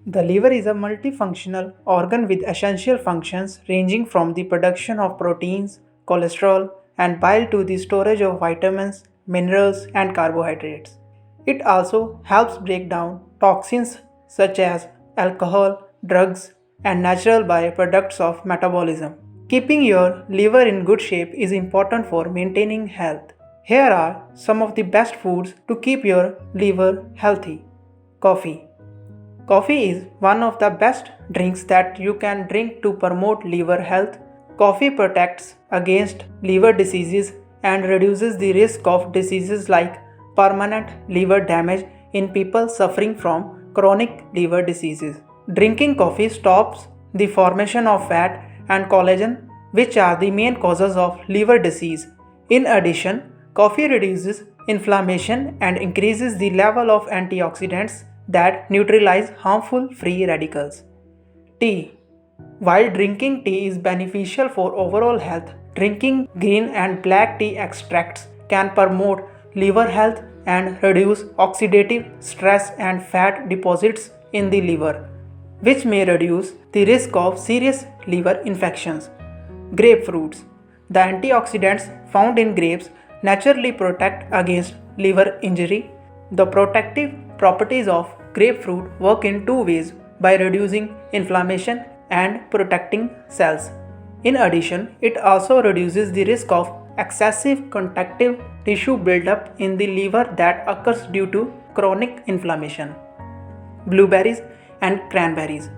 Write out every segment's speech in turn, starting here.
The liver is a multifunctional organ with essential functions ranging from the production of proteins, cholesterol, and bile to the storage of vitamins, minerals, and carbohydrates. It also helps break down toxins such as alcohol, drugs, and natural byproducts of metabolism. Keeping your liver in good shape is important for maintaining health. Here are some of the best foods to keep your liver healthy. Coffee. Coffee is one of the best drinks that you can drink to promote liver health. Coffee protects against liver diseases and reduces the risk of diseases like permanent liver damage in people suffering from chronic liver diseases. Drinking coffee stops the formation of fat and collagen, which are the main causes of liver disease. In addition, coffee reduces inflammation and increases the level of antioxidants that neutralize harmful free radicals. Tea. While drinking tea is beneficial for overall health, drinking green and black tea extracts can promote liver health and reduce oxidative stress and fat deposits in the liver, which may reduce the risk of serious liver infections. Grapefruits. The antioxidants found in grapes naturally protect against liver injury. The protective properties of grapefruit work in two ways by reducing inflammation and protecting cells. In addition, it also reduces the risk of excessive connective tissue buildup in the liver that occurs due to chronic inflammation. Blueberries and cranberries.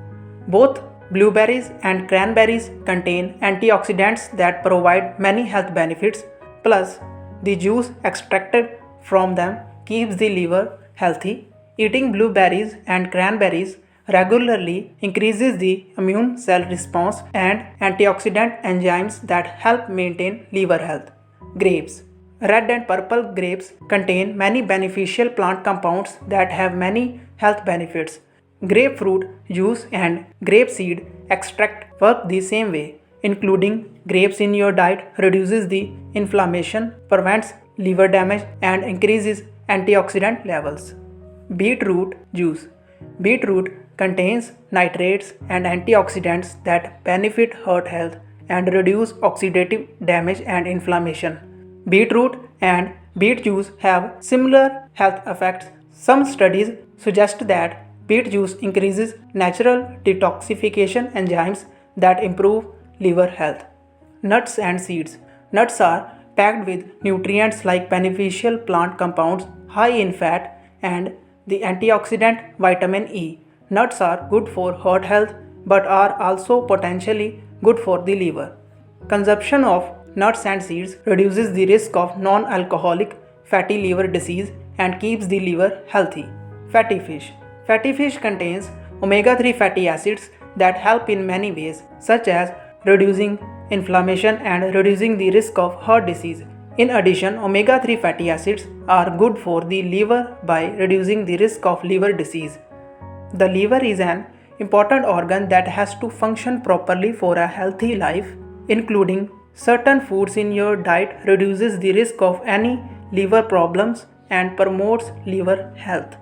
Both blueberries and cranberries contain antioxidants that provide many health benefits, plus, the juice extracted from them keeps the liver healthy. Eating blueberries and cranberries regularly increases the immune cell response and antioxidant enzymes that help maintain liver health. Grapes. Red and purple grapes contain many beneficial plant compounds that have many health benefits. Grapefruit juice and grapeseed extract work the same way. Including grapes in your diet reduces the inflammation, prevents liver damage, and increases antioxidant levels. Beetroot juice. Beetroot contains nitrates and antioxidants that benefit heart health and reduce oxidative damage and inflammation. Beetroot and beet juice have similar health effects. Some studies suggest that beet juice increases natural detoxification enzymes that improve liver health. Nuts and seeds. Nuts are packed with nutrients like beneficial plant compounds high in fat and the antioxidant vitamin E. Nuts are good for heart health but are also potentially good for the liver. Consumption of nuts and seeds reduces the risk of non-alcoholic fatty liver disease and keeps the liver healthy. Fatty fish. Fatty fish contains omega-3 fatty acids that help in many ways, such as reducing inflammation and reducing the risk of heart disease. In addition, omega-3 fatty acids are good for the liver by reducing the risk of liver disease. The liver is an important organ that has to function properly for a healthy life. Including certain foods in your diet reduces the risk of any liver problems and promotes liver health.